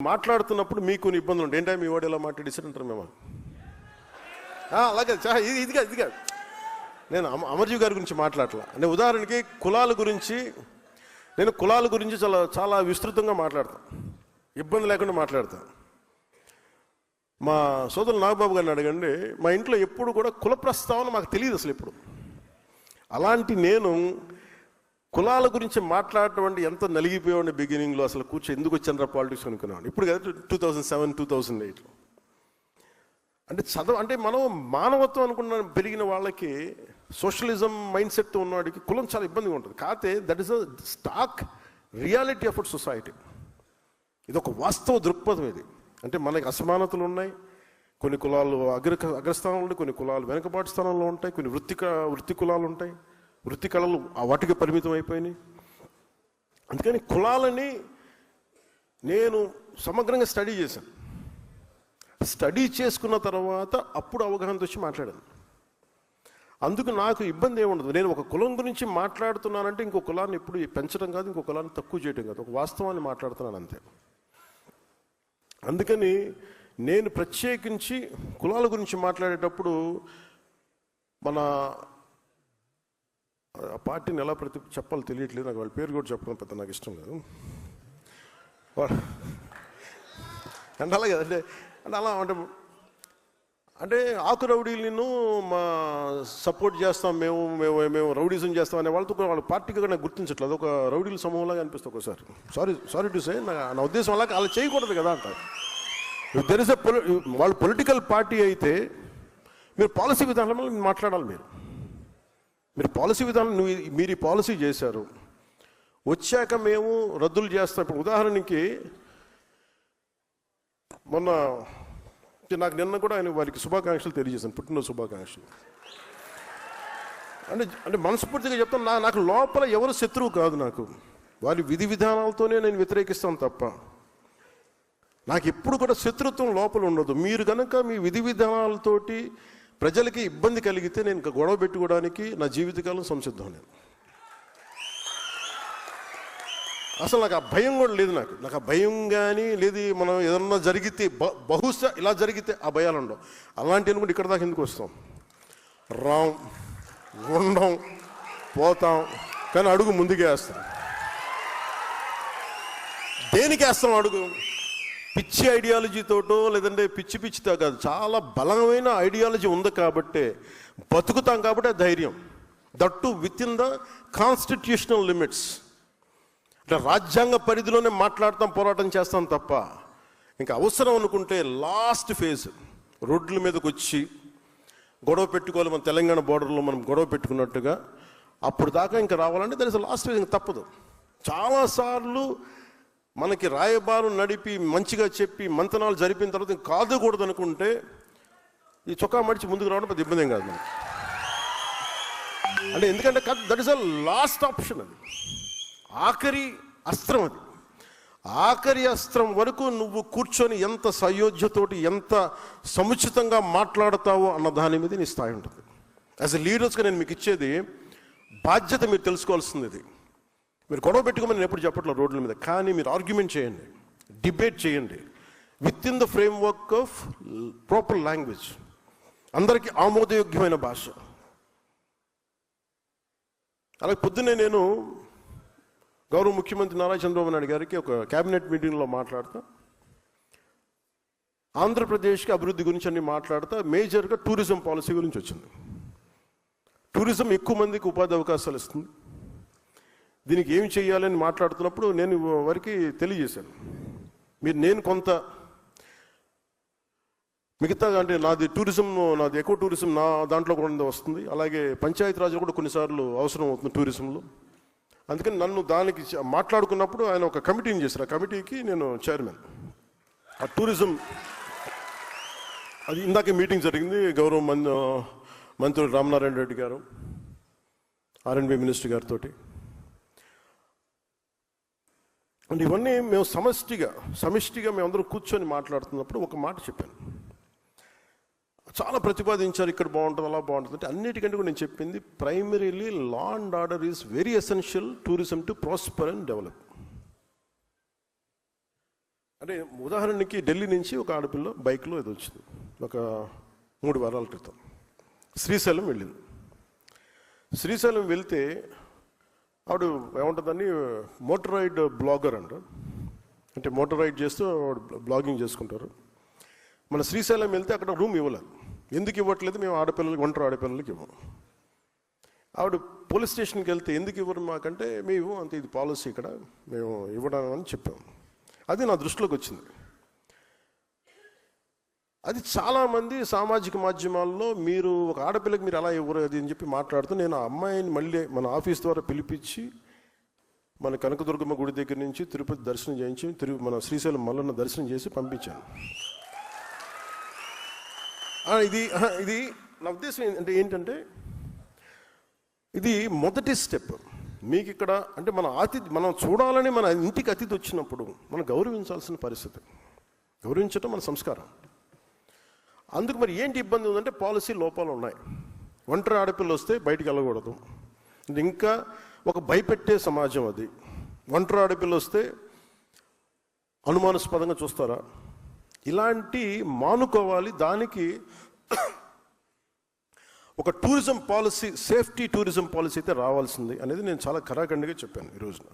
మాట్లాడుతున్నప్పుడు మీకు కొన్ని ఇబ్బందులు ఉంటాయి. ఏంటంటే మీ వాడు ఎలా మాట్లాడేసారంటారు మేము. అలాగే ఇది కాదు నేను అమర్జీవి గారి గురించి మాట్లాడలా. అంటే ఉదాహరణకి కులాల గురించి నేను చాలా చాలా విస్తృతంగా మాట్లాడతాను, ఇబ్బంది లేకుండా మాట్లాడతాను. మా సోదరులు నాగబాబు గారిని అడగండి, మా ఇంట్లో ఎప్పుడు కూడా కుల ప్రస్తావన మాకు తెలియదు అసలు ఎప్పుడు. అలాంటి నేను కులాల గురించి మాట్లాడటం అంటే ఎంత నలిగిపోయాడు బిగినింగ్లో. అసలు ఎందుకు వచ్చాను పాలిటిక్స్ అనుకున్నాను. ఇప్పుడు కదా 2007, 2008లో. అంటే మనం మానవత్వం అనుకున్న పెరిగిన వాళ్ళకి, సోషలిజం మైండ్ సెట్తో ఉన్నవాడికి కులం చాలా ఇబ్బందిగా ఉంటుంది. కాకపోతే that is a stock reality of our society. ఇది ఒక వాస్తవ దృక్పథం. ఇది అంటే మనకి అసమానతలు ఉన్నాయి. కొన్ని కులాలు అగ్రస్థానంలో ఉంటాయి, కొన్ని కులాలు వెనుకబాటు స్థానంలో ఉంటాయి, కొన్ని వృత్తి కులాలు ఉంటాయి, వృత్తి కళలు వాటికి పరిమితం అయిపోయినాయి. అందుకని కులాలని నేను సమగ్రంగా స్టడీ చేశాను. స్టడీ చేసుకున్న తర్వాత అప్పుడు అవగాహనతో వచ్చి మాట్లాడాను. అందుకు నాకు ఇబ్బంది ఏముండదు. నేను ఒక కులం గురించి మాట్లాడుతున్నానంటే ఇంకో కులాన్ని ఎప్పుడు పెంచడం కాదు, ఇంకో కులాన్ని తక్కువ చేయడం కాదు, ఒక వాస్తవాన్ని మాట్లాడుతున్నాను అంతే. అందుకని నేను ప్రత్యేకించి కులాల గురించి మాట్లాడేటప్పుడు మన ఆ పార్టీని ఎలా చెప్పాలో తెలియట్లేదు నాకు. వాళ్ళ పేరు కూడా చెప్పడం పెద్ద నాకు ఇష్టం లేదు. అంటే అలాగే అంటే అలా అంటే ఆకు రౌడీలను మా సపోర్ట్ చేస్తాం, మేము రౌడీజం చేస్తాం అనే వాళ్ళతో వాళ్ళ పార్టీగా నాకు గుర్తించట్లేదు. ఒక రౌడీల సమూహంలాగా అనిపిస్తుంది ఒకసారి. సారీ టు సే, నా ఉద్దేశం అలా అలా చేయకూడదు కదా అంటారు. దెర్ ఇస్ వాళ్ళు పొలిటికల్ పార్టీ అయితే మీరు పాలసీ విధానంలో మాట్లాడాలి. మీరు పాలసీ విధానం మీరు ఈ పాలసీ చేశారు, వచ్చాక మేము రద్దులు చేస్తాం. ఇప్పుడు ఉదాహరణకి మొన్న నాకు నిన్న కూడా ఆయన వారికి శుభాకాంక్షలు తెలియజేశాను, పుట్టినరోజు శుభాకాంక్షలు. అంటే మనస్ఫూర్తిగా చెప్తాను, నాకు లోపల ఎవరు శత్రువు కాదు. నాకు వారి విధి విధానాలతోనే నేను వ్యతిరేకిస్తాను తప్ప నాకు ఎప్పుడు కూడా శత్రుత్వం లోపల ఉండదు. మీరు కనుక మీ విధి విధానాలతోటి ప్రజలకి ఇబ్బంది కలిగితే నేను ఇంకా గొడవ పెట్టుకోవడానికి నా జీవితకాలం సంసిద్ధం. నేను అసలు నాకు ఆ భయం కూడా లేదు. నాకు ఆ భయం కానీ లేదు. మనం ఏదన్నా జరిగితే బహుశా ఇలా జరిగితే ఆ భయాలు ఉండవు. అలాంటి అనుకుంటే ఇక్కడ దాకా ఎందుకు వస్తాం, ఉండం, పోతాం, కానీ అడుగు ముందుకే వేస్తాం. దేనికి వేస్తాం అడుగు? పిచ్చి ఐడియాలజీతోటో లేదంటే పిచ్చితో కాదు, చాలా బలమైన ఐడియాలజీ ఉంది కాబట్టే బతుకుతాం. కాబట్టి ధైర్యం, that with in the constitutional limits. అంటే రాజ్యాంగ పరిధిలోనే మాట్లాడతాం, పోరాటం చేస్తాం తప్ప ఇంకా అవసరం అనుకుంటే లాస్ట్ ఫేజ్ రోడ్ల మీదకి వచ్చి గొడవ పెట్టుకోవాలి. మన తెలంగాణ బోర్డర్లో మనం గొడవ పెట్టుకున్నట్టుగా అప్పుడు దాకా ఇంకా రావాలంటే దట్ ఇస్ లాస్ట్ ఫేజ్. ఇంకా తప్పదు. చాలాసార్లు మనకి రాయబారం నడిపి మంచిగా చెప్పి మంతనాలు జరిపిన తర్వాత ఇంకా కాదుకూడదు అనుకుంటే ఈ చొక్కా మడిచి ముందుకు రావడం పెద్ద ఇబ్బంది ఏం కాదు మనకి. అంటే ఎందుకంటే that is a last option. అది ఆఖరి అస్త్రం. అది ఆఖరి అస్త్రం వరకు నువ్వు కూర్చొని ఎంత సయోధ్యతోటి ఎంత సముచితంగా మాట్లాడతావో అన్న దాని మీద నీ స్థాయి ఉంటుంది. యాజ్ ఎ లీడర్స్గా నేను మీకు ఇచ్చేది బాధ్యత. మీరు తెలుసుకోవాల్సింది ఇది. మీరు గొడవ పెట్టుకోమని నేను ఎప్పుడు చెప్పట్లేదు రోడ్ల మీద, కానీ మీరు ఆర్గ్యుమెంట్ చేయండి, డిబేట్ చేయండి with in the framework of proper language, అందరికీ ఆమోదయోగ్యమైన భాష. అలాగే పొద్దున్నే నేను గౌరవ ముఖ్యమంత్రి నారా చంద్రబాబు నాయుడు గారికి ఒక క్యాబినెట్ మీటింగ్లో మాట్లాడుతూ ఆంధ్రప్రదేశ్కి అభివృద్ధి గురించి అన్ని మాట్లాడుతూ మేజర్గా టూరిజం పాలసీ గురించి వచ్చింది. టూరిజం ఎక్కువ మందికి ఉపాధి అవకాశాలు ఇస్తుంది, దీనికి ఏమి చేయాలని మాట్లాడుతున్నప్పుడు నేను వారికి తెలియజేశాను. నేను కొంత మిగతా అంటే నాది ఎక్కువ టూరిజం నా దాంట్లో కూడా వస్తుంది. అలాగే పంచాయతీరాజ్ కూడా కొన్నిసార్లు అవసరం అవుతుంది టూరిజంలో. అందుకని నన్ను దానికి మాట్లాడుకున్నప్పుడు ఆయన ఒక కమిటీని చేశారు. ఆ కమిటీకి నేను చైర్మన్. ఆ టూరిజం అది ఇందాకే మీటింగ్ జరిగింది. గౌరవ మంత్రులు రామనారాయణ రెడ్డి గారు, R&B మినిస్టర్ గారితో. అంటే ఇవన్నీ మేము సమిష్టిగా మేమందరం కూర్చొని మాట్లాడుతున్నప్పుడు ఒక మాట చెప్పాను. చాలా ప్రతిపాదించారు, ఇక్కడ బాగుంటుంది, అలా బాగుంటుంది అంటే. అన్నిటికంటే కూడా నేను చెప్పింది primarily law and order is very essential tourism to prosper and develop. అంటే ఉదాహరణకి ఢిల్లీ నుంచి ఒక ఆడపిల్ల బైక్లో ఏదో వచ్చింది ఒక 3 వారాల క్రితం. శ్రీశైలం వెళ్ళింది. శ్రీశైలం వెళ్తే ఆవిడ ఏముంటుందని మోటరైడ్ బ్లాగర్ అంట. అంటే మోటార్ రైడ్ చేస్తూ బ్లాగింగ్ చేసుకుంటారు. మన శ్రీశైలం వెళ్తే అక్కడ రూమ్ ఇవ్వలేదు. ఎందుకు ఇవ్వట్లేదు? మేము ఆడపిల్లలకి, ఒంటరి ఆడపిల్లలకి ఇవ్వము. ఆవిడ పోలీస్ స్టేషన్కి వెళ్తే ఎందుకు ఇవ్వరు మాకంటే, మేము అంతే, ఇది పాలసీ ఇక్కడ, మేము ఇవ్వడం అని చెప్పాము. అది నా దృష్టిలోకి వచ్చింది. అది చాలామంది సామాజిక మాధ్యమాల్లో మీరు ఒక ఆడపిల్లకి మీరు అలా ఇవ్వరు అది అని చెప్పి మాట్లాడుతూ, నేను ఆ అమ్మాయిని మళ్ళీ మన ఆఫీస్ ద్వారా పిలిపించి మన కనకదుర్గమ్మ గుడి దగ్గర నుంచి తిరుపతి దర్శనం చేయించి మన శ్రీశైలం మల్లన్న దర్శనం చేసి పంపించాను. ఇది నా ఉద్దేశం ఏంటంటే ఇది మొదటి స్టెప్. మీకు ఇక్కడ అంటే మనం చూడాలని మన ఇంటికి అతిథి వచ్చినప్పుడు మనం గౌరవించాల్సిన పరిస్థితి. గౌరవించడం మన సంస్కారం. అందుకు మరి ఏంటి ఇబ్బంది ఉందంటే పాలసీ లోపాలు ఉన్నాయి. ఒంటరి ఆడపిల్ల వస్తే బయటికి వెళ్ళకూడదు. ఇంకా ఒక భయపెట్టే సమాజం అది. ఒంటరి ఆడపిల్ల వస్తే అనుమానాస్పదంగా చూస్తారా? ఇలాంటి మానుకోవాలి. దానికి ఒక tourism policy, safety tourism policy అయితే రావాల్సింది అనేది నేను చాలా ఖరాఖండిగా చెప్పాను ఈ రోజున.